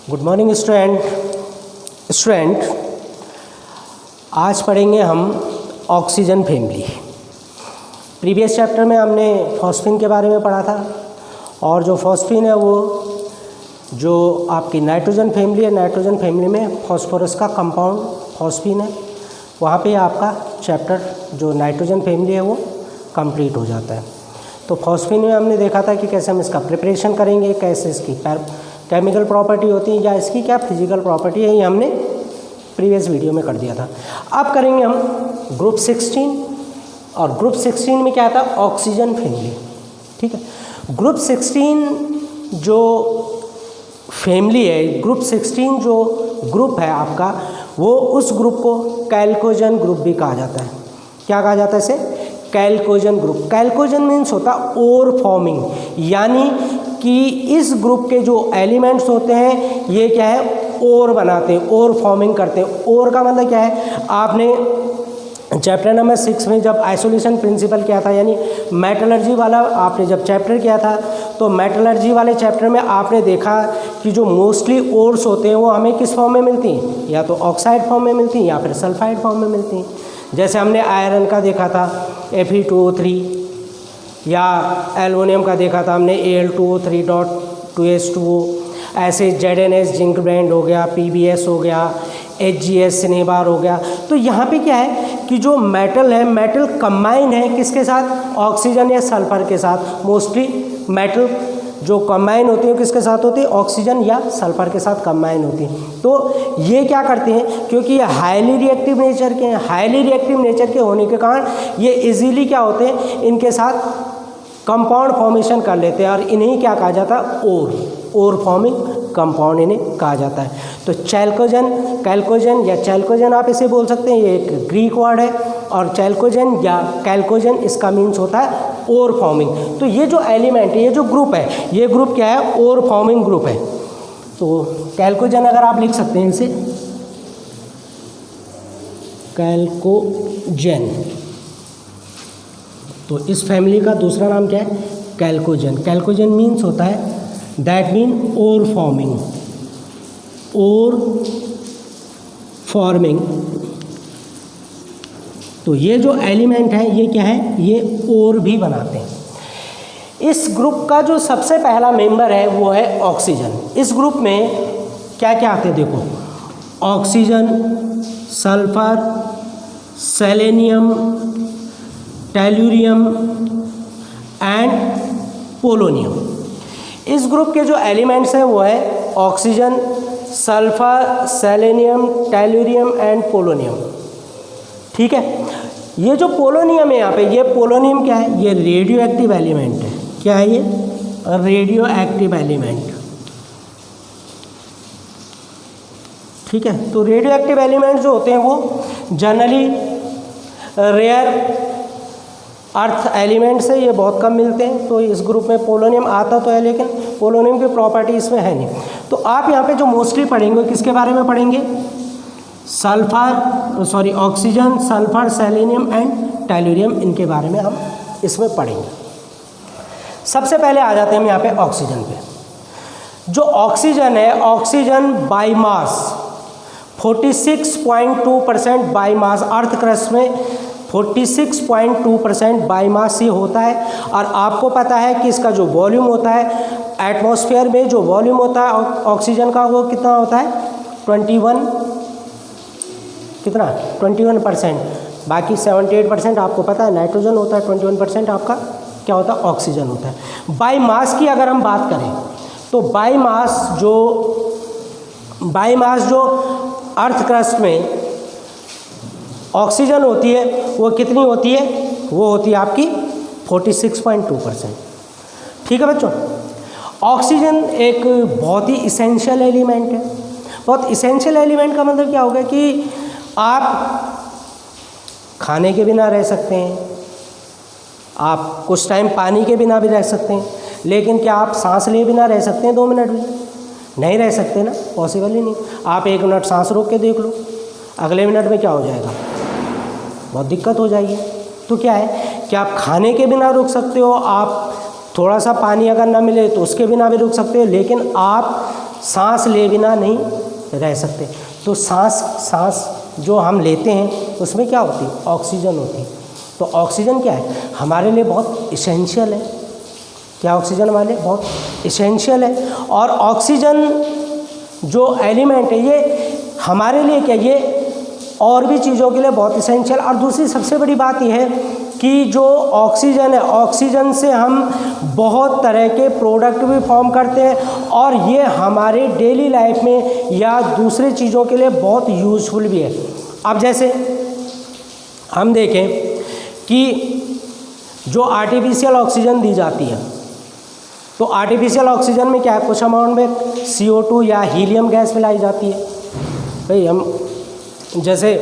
Good morning student. आज पढ़ेंगे हम ऑक्सीजन फैमिली। प्रीवियस चैप्टर में हमने फॉस्फीन के बारे में पढ़ा था और जो फॉस्फीन है वो जो आपकी नाइट्रोजन फैमिली है, नाइट्रोजन फैमिली में फॉस्फोरस का कंपाउंड फॉस्फीन है। वहाँ पे आपका चैप्टर जो नाइट्रोजन फैमिली है वो कंप्लीट हो जाता है। तो फॉस्फीन में हमने देखा था कि कैसे हम इसका प्रिपरेशन करेंगे, कैसे इसकी केमिकल प्रॉपर्टी होती है या इसकी क्या फिजिकल प्रॉपर्टी है, ये हमने प्रीवियस वीडियो में कर दिया था। अब करेंगे हम ग्रुप 16 और ग्रुप 16 में क्या था, ऑक्सीजन फैमिली। ठीक है, ग्रुप 16 जो फैमिली है, ग्रुप 16 जो ग्रुप है आपका, वो उस ग्रुप को कैल्कोजन ग्रुप भी कहा जाता है। क्या कहा जाता है इसे? कैल्कोजन ग्रुप। कैल्कोजन मीन्स होता ओर फॉर्मिंग, यानी कि इस ग्रुप के जो एलिमेंट्स होते हैं ये क्या है, ओर बनाते हैं, ओर फॉर्मिंग करते हैं। ओर का मतलब क्या है, आपने चैप्टर नंबर 6 में जब आइसोलेशन प्रिंसिपल किया था, यानी मेटलर्जी वाला आपने जब चैप्टर किया था, तो मेटलर्जी वाले चैप्टर में आपने देखा कि जो मोस्टली ओर्स होते हैं वो हमें किस फॉर्म में मिलती हैं, या तो ऑक्साइड फॉर्म में मिलती हैं या फिर सल्फाइड फॉर्म में मिलती हैं। जैसे हमने आयरन का देखा था Fe2O3, या एल्युमिनियम का देखा था हमने Al2O3.2H2O। ऐसे ZnS जिंक ब्रांड हो गया, PbS हो गया, HgS सिनेबार हो गया। तो यहाँ पे क्या है कि जो मेटल है, मेटल कंबाइन है किसके साथ, ऑक्सीजन या सल्फर के साथ। मोस्टली मेटल जो कंबाइन होती है किसके साथ होती है, ऑक्सीजन या सल्फर के साथ कंबाइन होती है। तो ये क्या करते हैं, क्योंकि ये हाईली रिएक्टिव नेचर के हैं, हाईली रिएक्टिव नेचर के होने के कारण ये इजीली क्या होते हैं, इनके साथ कंपाउंड फॉर्मेशन कर लेते हैं और इन्हें क्या कहा जाता है, ओर फॉर्मिंग कंपाउंड इन्हें कहा जाता है। तो कैल्कोजन या चैल्कोजन आप इसे बोल सकते हैं, ये एक ग्रीक वर्ड है, और चैल्कोजन या कैल्कोजन इसका मीन्स होता है ओर फॉर्मिंग। तो ये जो एलिमेंट है, ये जो ग्रुप है, ये ग्रुप क्या है, ओर फॉर्मिंग ग्रुप है। तो कैल्कोजन अगर आप लिख सकते हैं इसे, कैल्कोजन, तो इस फैमिली का दूसरा नाम क्या है, कैल्कोजन। कैल्कोजन मीन्स होता है, दैट मीन ओर फॉर्मिंग। तो ये जो एलिमेंट है ये क्या है, ये ओर भी बनाते हैं। इस ग्रुप का जो सबसे पहला मेंबर है वो है ऑक्सीजन। इस ग्रुप में क्या क्या आते हैं देखो, oxygen, sulphur, selenium, tellurium and polonium. इस ग्रुप के जो एलिमेंट्स हैं वो है oxygen, sulphur, selenium, tellurium and polonium. ठीक है, ये जो पोलोनियम है यहाँ पे, ये पोलोनियम क्या है, ये रेडियो एक्टिव एलिमेंट है। क्या है ये, रेडियो एक्टिव एलिमेंट। ठीक है, तो रेडियो एक्टिव एलिमेंट जो होते हैं वो जनरली रेयर अर्थ एलिमेंट्स है, ये बहुत कम मिलते हैं। तो इस ग्रुप में पोलोनियम आता तो है, लेकिन पोलोनियम की प्रॉपर्टी इसमें है नहीं। तो आप यहाँ पे जो मोस्टली पढ़ेंगे किसके बारे में पढ़ेंगे, oxygen, sulphur, selenium and tellurium, इनके बारे में हम इसमें पढ़ेंगे। सबसे पहले आ जाते हैं हम यहाँ पे ऑक्सीजन पे। जो ऑक्सीजन है, oxygen by mass 46.2% by mass, earth crust में 46.2% बाई मास ही होता है। और आपको पता है कि इसका जो वॉल्यूम होता है, एटमॉस्फेयर में जो वॉल्यूम होता है ऑक्सीजन का, वो कितना होता है, 21%। बाकी 78% आपको पता है नाइट्रोजन होता है, 21% आपका क्या होता है, ऑक्सीजन होता है। बाई मास की अगर हम बात करें तो बाई मास जो अर्थ क्रस्ट में ऑक्सीजन होती है वो कितनी होती है, वो होती है आपकी 46.2%। ठीक है बच्चों, ऑक्सीजन एक बहुत ही इसेंशियल एलिमेंट है। बहुत इसेंशियल एलिमेंट का मतलब क्या होगा कि आप खाने के बिना रह सकते हैं, आप कुछ टाइम पानी के बिना भी रह सकते हैं, लेकिन क्या आप सांस लिए बिना रह सकते हैं 2 मिनट भी? नहीं रह सकते ना, पॉसिबल ही नहीं। आप 1 मिनट सांस रोक के देख लो, अगले मिनट में क्या हो जाएगा, बहुत दिक्कत हो जाएगी। तो क्या है कि आप खाने के बिना रुक सकते हो, आप थोड़ा सा पानी अगर ना मिले तो उसके बिना भी रुक सकते हो, लेकिन आप सांस ले बिना नहीं रह सकते। तो सांस जो हम लेते हैं उसमें क्या होती है, ऑक्सीजन होती है। तो ऑक्सीजन क्या है, हमारे लिए बहुत इसेंशियल है। क्या ऑक्सीजन हमारे लिए बहुत इसेंशियल है। और ऑक्सीजन जो एलिमेंट है ये हमारे लिए क्या, ये और भी चीज़ों के लिए बहुत इसेंशियल। और दूसरी सबसे बड़ी बात यह है कि जो ऑक्सीजन है, ऑक्सीजन से हम बहुत तरह के प्रोडक्ट भी फॉर्म करते हैं और ये हमारे डेली लाइफ में या दूसरे चीज़ों के लिए बहुत यूज़फुल भी है। अब जैसे हम देखें कि जो आर्टिफिशियल ऑक्सीजन दी जाती है, तो आर्टिफिशियल ऑक्सीजन में क्या है, कुछ अमाउंट में CO2 या हीलियम गैस मिलाई जाती है। भाई हम जैसे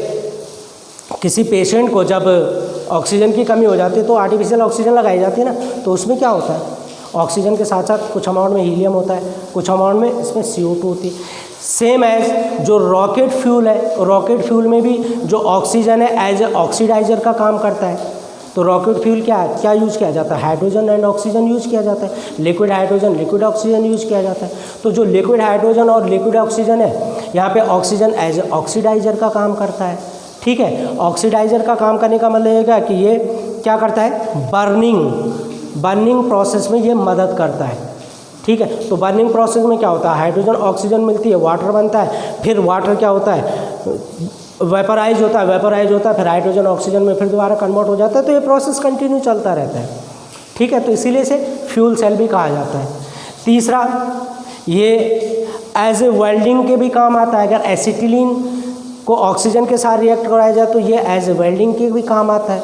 किसी पेशेंट को जब ऑक्सीजन की कमी हो जाती है तो आर्टिफिशियल ऑक्सीजन लगाई जाती है ना, तो उसमें क्या होता है, ऑक्सीजन के साथ साथ कुछ अमाउंट में हीलियम होता है, कुछ अमाउंट में इसमें CO2 होती है। सेम एज जो रॉकेट फ्यूल है, रॉकेट फ्यूल में भी जो ऑक्सीजन है एज ए ऑक्सीडाइजर का काम करता है। तो रॉकेट फ्यूल क्या है, क्या यूज़ किया जाता है, हाइड्रोजन एंड ऑक्सीजन यूज़ किया जाता है, liquid hydrogen liquid oxygen use किया जाता है। तो जो लिक्विड हाइड्रोजन और लिक्विड ऑक्सीजन है, यहाँ पे ऑक्सीजन एज ए ऑक्सीडाइजर का काम करता है। ठीक है, ऑक्सीडाइजर का काम करने का मतलब है कि ये क्या करता है, बर्निंग प्रोसेस में ये मदद करता है। ठीक है, तो बर्निंग प्रोसेस में क्या होता है, हाइड्रोजन ऑक्सीजन मिलती है, वाटर बनता है, फिर वाटर क्या होता है, वेपराइज होता है, फिर हाइड्रोजन ऑक्सीजन में फिर दोबारा कन्वर्ट हो जाता है। तो ये प्रोसेस कंटिन्यू चलता रहता है। ठीक है, तो इसीलिए इसे फ्यूल सेल भी कहा जाता है। तीसरा, ये एज ए वेल्डिंग के भी काम आता है। अगर एसिटिलीन को ऑक्सीजन के साथ रिएक्ट कराया जाए तो ये एज ए वेल्डिंग के भी काम आता है।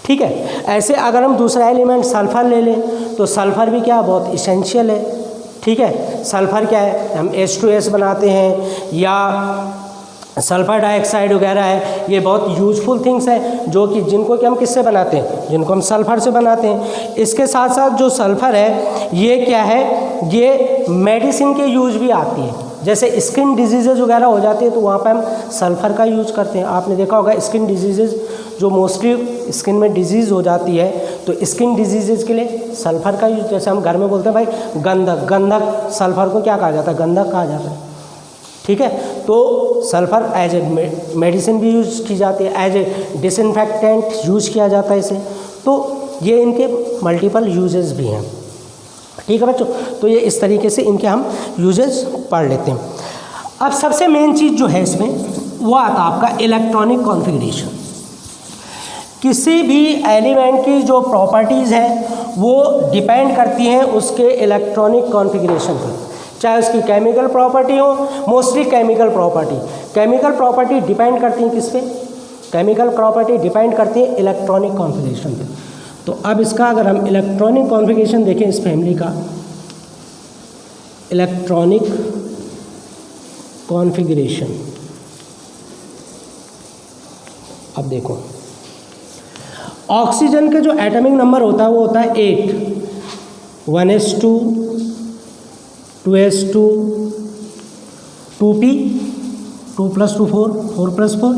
ठीक है, ऐसे अगर हम दूसरा एलिमेंट सल्फ़र ले लें तो सल्फ़र भी क्या बहुत इसेंशियल है। ठीक है, सल्फ़र क्या है, हम H2S बनाते हैं या सल्फ़र डाइऑक्साइड वगैरह है, ये बहुत यूजफुल थिंग्स है जो कि जिनको कि हम किससे बनाते हैं, जिनको हम सल्फ़र से बनाते हैं। इसके साथ साथ जो सल्फ़र है ये क्या है, ये मेडिसिन के यूज भी आती है। जैसे स्किन डिजीज़ेज वगैरह हो जाती है तो वहाँ पे हम सल्फ़र का यूज करते हैं। आपने देखा होगा स्किन डिजीज़ेज जो मोस्टली स्किन में डिजीज़ हो जाती है तो स्किन डिजीज़ेज के लिए सल्फ़र का यूज, जैसे हम घर में बोलते हैं भाई गंधक सल्फ़र को क्या कहा जाता है, गंधक कहा जाता है। ठीक है, तो सल्फ़र एज ए मेडिसिन भी यूज़ की जाती है, एज ए डिसइंफेक्टेंट यूज़ किया जाता है इसे। तो ये इनके मल्टीपल यूजेस भी हैं। ठीक है बच्चों, तो ये इस तरीके से इनके हम यूजेस पढ़ लेते हैं। अब सबसे मेन चीज़ जो है इसमें वो आता है आपका इलेक्ट्रॉनिक कॉन्फ़िगरेशन। किसी भी एलिमेंट की जो प्रॉपर्टीज़ हैं वो डिपेंड करती हैं उसके इलेक्ट्रॉनिक कॉन्फ़िगरेशन पर, चाहे उसकी केमिकल प्रॉपर्टी हो, मोस्टली केमिकल प्रॉपर्टी डिपेंड करती हैं किस पे, केमिकल प्रॉपर्टी डिपेंड करती है इलेक्ट्रॉनिक कॉन्फ़िगरेशन पे। तो अब इसका अगर हम इलेक्ट्रॉनिक कॉन्फ़िगरेशन देखें इस फैमिली का, इलेक्ट्रॉनिक कॉन्फ़िगरेशन, अब देखो ऑक्सीजन के जो एटॉमिक नंबर होता है वो होता है 8, 1s2 2s2 2p 2 + 2 4 4 + 4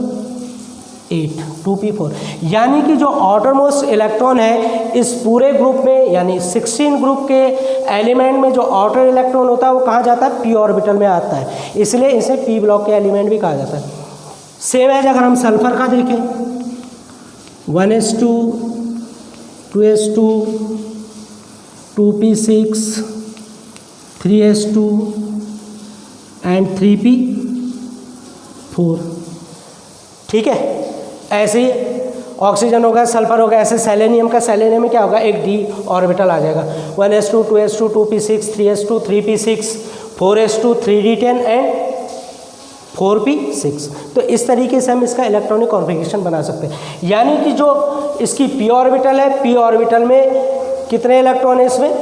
8 2p4। यानी कि जो आउटरमोस्ट इलेक्ट्रॉन है इस पूरे ग्रुप में, यानी 16 ग्रुप के एलिमेंट में जो आउटर इलेक्ट्रॉन होता है वो कहाँ जाता है, p ऑर्बिटल में आता है, इसलिए इसे p ब्लॉक के एलिमेंट भी कहा जाता है। सेम एज अगर हम सल्फर का देखें 1s2 2s2 2p6 3s2 and 3p4। ठीक है, ऐसे ही ऑक्सीजन होगा, सल्फर होगा, ऐसे सेलेनियम में क्या होगा, एक d ऑर्बिटल आ जाएगा, 1s2 2s2 2p6 3s2 3p6 4s2 3d10 and 4p6। तो इस तरीके से हम इसका इलेक्ट्रॉनिक कॉन्फ़िगरेशन बना सकते हैं। यानी कि जो इसकी p ऑर्बिटल है, p ऑर्बिटल में कितने इलेक्ट्रॉन है, इसमें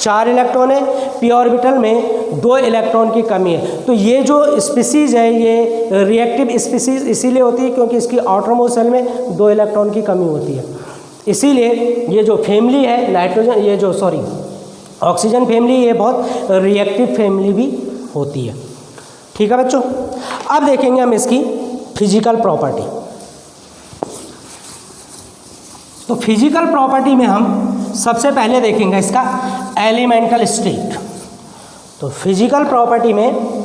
4 इलेक्ट्रॉन है, p ऑर्बिटल में 2 इलेक्ट्रॉन की कमी है। तो ये जो स्पीसीज़ है ये रिएक्टिव स्पीसीज़ इसीलिए होती है क्योंकि इसकी आउटरमोस्ट सेल में 2 इलेक्ट्रॉन की कमी होती है। इसीलिए ये जो फैमिली है ऑक्सीजन फैमिली, ये बहुत रिएक्टिव फैमिली भी होती है। ठीक है बच्चों, अब देखेंगे हम इसकी फिजिकल प्रॉपर्टी। तो फिजिकल प्रॉपर्टी में हम सबसे पहले देखेंगे इसका एलिमेंटल स्टेट। तो फिजिकल प्रॉपर्टी में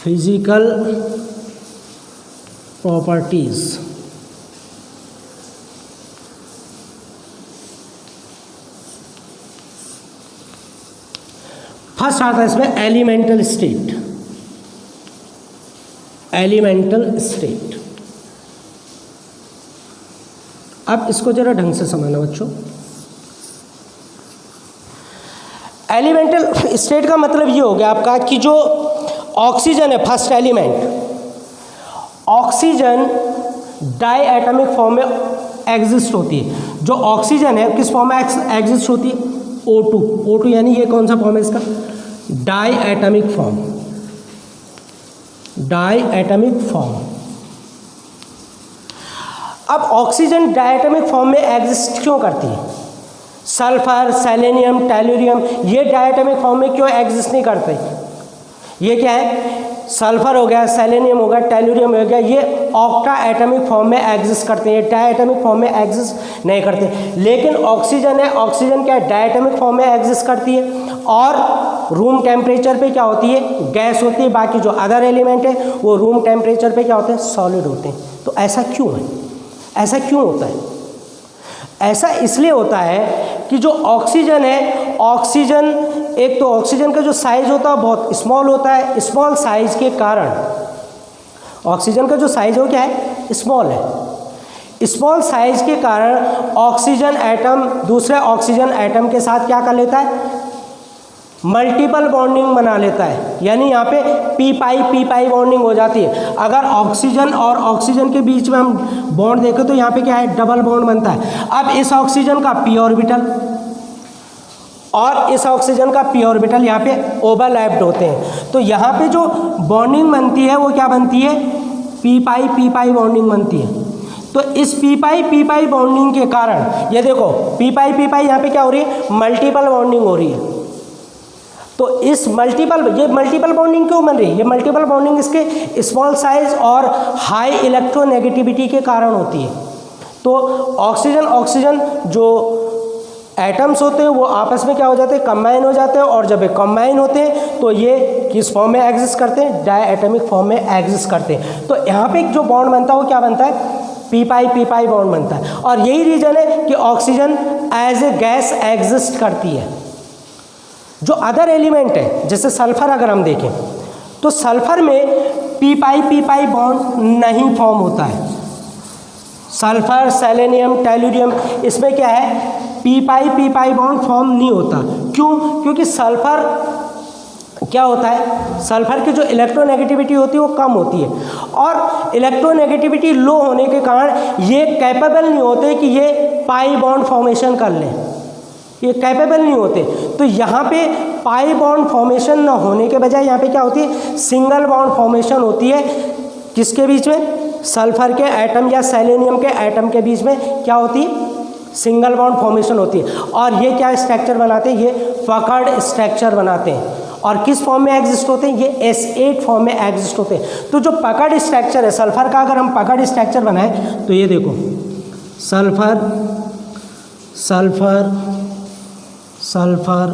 फिजिकल प्रॉपर्टीज, फर्स्ट आता है इसमें एलिमेंटल स्टेट। एलिमेंटल स्टेट, अब इसको जरा ढंग से समझना बच्चों। एलिमेंटल स्टेट का मतलब ये हो गया आपका कि जो ऑक्सीजन है, first element, oxygen diatomic form में एग्जिस्ट होती है। जो ऑक्सीजन है किस फॉर्म में एग्जिस्ट होती है? O2। O2 यानी ये कौन सा फॉर्म है इसका? Diatomic form. Diatomic form. अब ऑक्सीजन डाई एटॉमिक फॉर्म में एग्जिस्ट क्यों करती है? सल्फर, सेलेनियम, टेल्यूरियम ये डाई एटॉमिक फॉर्म में क्यों एग्जिस्ट नहीं करते? ये क्या है? सल्फर हो गया, सेलेनियम हो गया, टेल्यूरियम हो गया, ये ऑक्टा एटॉमिक फॉर्म में एग्जिस्ट करते हैं, डाई एटॉमिक फॉर्म में एग्जिस्ट नहीं करते। लेकिन ऑक्सीजन है, ऑक्सीजन क्या है? डाई एटॉमिक फॉर्म में एग्जिस्ट करती है और रूम टेम्परेचर पे क्या होती है? गैस होती है। बाकी जो अदर एलिमेंट है वो रूम टेम्परेचर पे क्या होते हैं? सॉलिड होते हैं। तो ऐसा क्यों है? ऐसा क्यों होता है? ऐसा इसलिए होता है कि जो ऑक्सीजन है, ऑक्सीजन, एक तो ऑक्सीजन का जो साइज होता है बहुत स्मॉल होता है। स्मॉल साइज के कारण ऑक्सीजन का जो साइज हो क्या है? स्मॉल है। स्मॉल साइज के कारण ऑक्सीजन एटम दूसरे ऑक्सीजन एटम के साथ क्या कर लेता है? मल्टीपल बॉन्डिंग बना लेता है। यानी यहाँ पे पी पाई बॉन्डिंग हो जाती है। अगर ऑक्सीजन और ऑक्सीजन के बीच में हम बॉन्ड देखें तो यहाँ पे क्या है? डबल बॉन्ड बनता है। अब इस ऑक्सीजन का पी ऑर्बिटल और इस ऑक्सीजन का पी ऑर्बिटल यहाँ पे ओवरलैप्ड होते हैं। तो यहाँ पे जो बॉन्डिंग बनती है वो क्या बनती है? पी पाई बॉन्डिंग बनती है। तो इस पी पाई बॉन्डिंग के कारण ये देखो पी पाई यहाँ पे क्या हो रही है? मल्टीपल बॉन्डिंग हो रही है। तो इस मल्टीपल बॉन्डिंग क्यों बन रही है? ये मल्टीपल बॉन्डिंग इसके स्मॉल साइज और हाई इलेक्ट्रोनेगेटिविटी के कारण होती है। तो ऑक्सीजन जो एटम्स होते हैं वो आपस में क्या हो जाते हैं? कंबाइन हो जाते हैं। और जब ये कंबाइन होते हैं तो ये किस फॉर्म में एग्जिस्ट करते हैं? डाई एटॉमिक फॉर्म में एग्जिस्ट करते हैं। तो यहाँ पे जो बॉन्ड बनता है वो क्या बनता है? पी पाई बॉन्ड बनता है। और यही रीजन है कि oxygen as a gas exist करती है। जो अदर एलिमेंट है जैसे सल्फर अगर हम देखें तो सल्फर में पी पाई बॉन्ड नहीं फॉर्म होता है। सल्फर, सेलेनियम, टेल्यूरियम इसमें क्या है? पी पाई बॉन्ड फॉर्म नहीं होता। क्यों? क्योंकि सल्फर क्या होता है? सल्फर की जो इलेक्ट्रोनेगेटिविटी होती है वो कम होती है और इलेक्ट्रोनेगेटिविटी लो होने के कारण ये कैपेबल नहीं होते कि ये पाई बॉन्ड फॉर्मेशन कर लें। ये कैपेबल नहीं होते। तो यहाँ पे पाई बॉन्ड फॉर्मेशन ना होने के बजाय यहाँ पे क्या होती है? सिंगल बॉन्ड फॉर्मेशन होती है। किसके बीच में? सल्फर के एटम या सेलेनियम के एटम के बीच में क्या होती है? सिंगल बॉन्ड फॉर्मेशन होती है। और ये क्या स्ट्रक्चर बनाते हैं? ये पकड़ स्ट्रक्चर बनाते हैं। और किस फॉर्म में एग्जिस्ट होते हैं? ये S8 फॉर्म में एग्जिस्ट होते हैं। तो जो पकड़ स्ट्रक्चर है सल्फर का, अगर हम पकड़ स्ट्रक्चर बनाएं तो ये देखो sulphur sulphur sulphur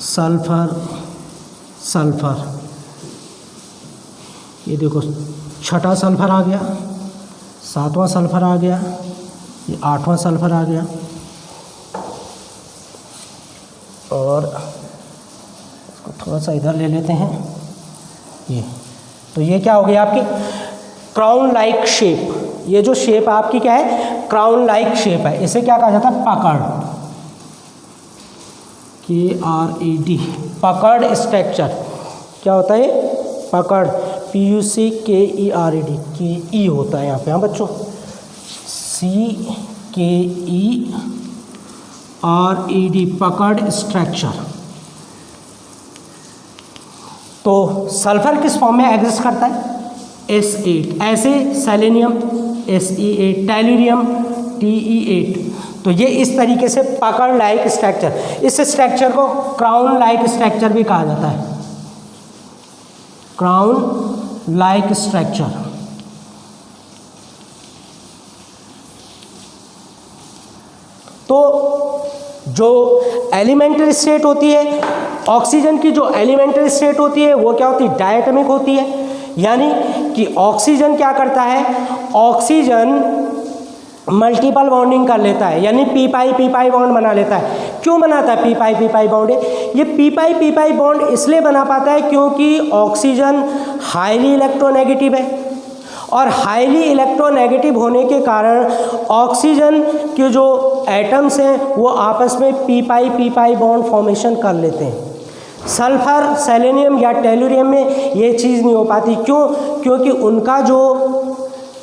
sulphur sulphur, ये देखो छठा सल्फर आ गया, सातवां सल्फर आ गया, ये आठवां सल्फर आ गया। और इसको थोड़ा सा इधर ले लेते हैं। ये तो ये क्या हो गया आपकी? Crown like shape. ये जो शेप आपकी क्या है? क्राउन लाइक शेप है। इसे क्या कहा जाता है? पकड़। KRAD, पकड़ स्ट्रक्चर। क्या होता है? पकड़। PUCKERAD, KE होता है यहाँ पे। हाँ बच्चों, CKERAD, पकड़ स्ट्रक्चर। तो सल्फर किस फॉर्म में एग्जिस्ट करता है? S8। ऐसे सेलेनियम Se8, टेल्यूरियम Te8। तो ये इस तरीके से पकड़ लाइक स्ट्रक्चर, इस स्ट्रक्चर को क्राउन लाइक स्ट्रक्चर भी कहा जाता है। Crown like structure. तो जो एलिमेंट्री स्टेट होती है ऑक्सीजन की, जो एलिमेंट्री स्टेट होती है वो क्या होती है, डायटोमिक होती है। यानी कि ऑक्सीजन क्या करता है, ऑक्सीजन मल्टीपल बॉन्डिंग कर लेता है, यानी पी पाई बॉन्ड बना लेता है। क्यों बनाता है पी पाई बॉन्ड? ये पी पाई बॉन्ड इसलिए बना पाता है क्योंकि ऑक्सीजन हाईली इलेक्ट्रोनेगेटिव है, और हाईली इलेक्ट्रोनेगेटिव होने के कारण ऑक्सीजन के जो एटम्स हैं वो आपस में पी पाई बॉन्ड फॉर्मेशन कर लेते हैं। सल्फर, सेलेनियम या टेलुरियम में ये चीज़ नहीं हो पाती। क्यों? क्योंकि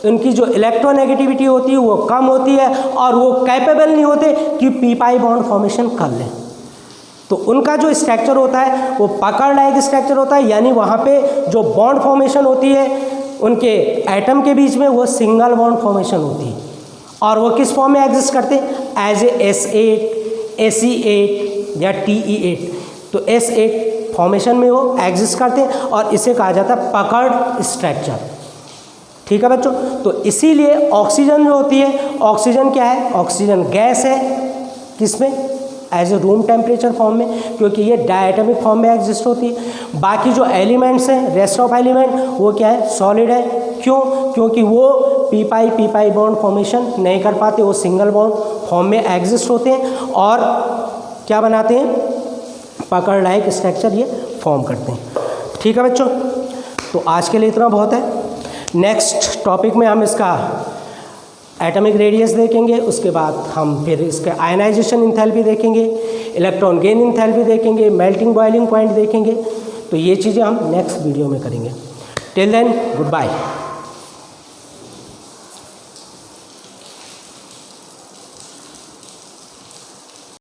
उनकी जो इलेक्ट्रोनेगेटिविटी होती है वो कम होती है, और वो कैपेबल नहीं होते कि पी पाई बॉन्ड फॉर्मेशन कर लें। तो उनका जो स्ट्रक्चर होता है वो पकड़ लाइक स्ट्रक्चर होता है, यानी वहाँ पे जो बॉन्ड फॉर्मेशन होती है उनके एटम के बीच में, वो सिंगल बॉन्ड फॉर्मेशन होती है। और वो किस फॉर्म में एग्जिस्ट करते हैं? एज ए S8, Ac8 या Te8। तो S8 फॉर्मेशन में वो एग्जिस्ट करते हैं, और इसे कहा जाता है पकड़ स्ट्रक्चर। ठीक है बच्चों, तो इसीलिए ऑक्सीजन जो होती है, ऑक्सीजन क्या है, ऑक्सीजन गैस है, किसमें, as a room temperature form में, क्योंकि ये डायटोमिक फॉर्म में एग्जिस्ट होती है। बाकी जो एलिमेंट्स हैं, रेस्ट ऑफ एलिमेंट, वो क्या है, सॉलिड है। क्यों? क्योंकि वो पी पाई बॉन्ड फॉर्मेशन नहीं कर पाते, वो सिंगल बॉन्ड फॉर्म में एग्जिस्ट होते हैं, और क्या बनाते हैं, पकड़ लाइक स्ट्रक्चर ये फॉर्म करते हैं। ठीक है बच्चों, तो आज के लिए इतना बहुत है। नेक्स्ट टॉपिक में हम इसका एटॉमिक रेडियस देखेंगे, उसके बाद हम फिर इसके आयनाइजेशन इंथैल्पी देखेंगे, इलेक्ट्रॉन गेन इंथैल्पी देखेंगे, मेल्टिंग बॉइलिंग पॉइंट देखेंगे। तो ये चीज़ें हम नेक्स्ट वीडियो में करेंगे। Till then, good bye.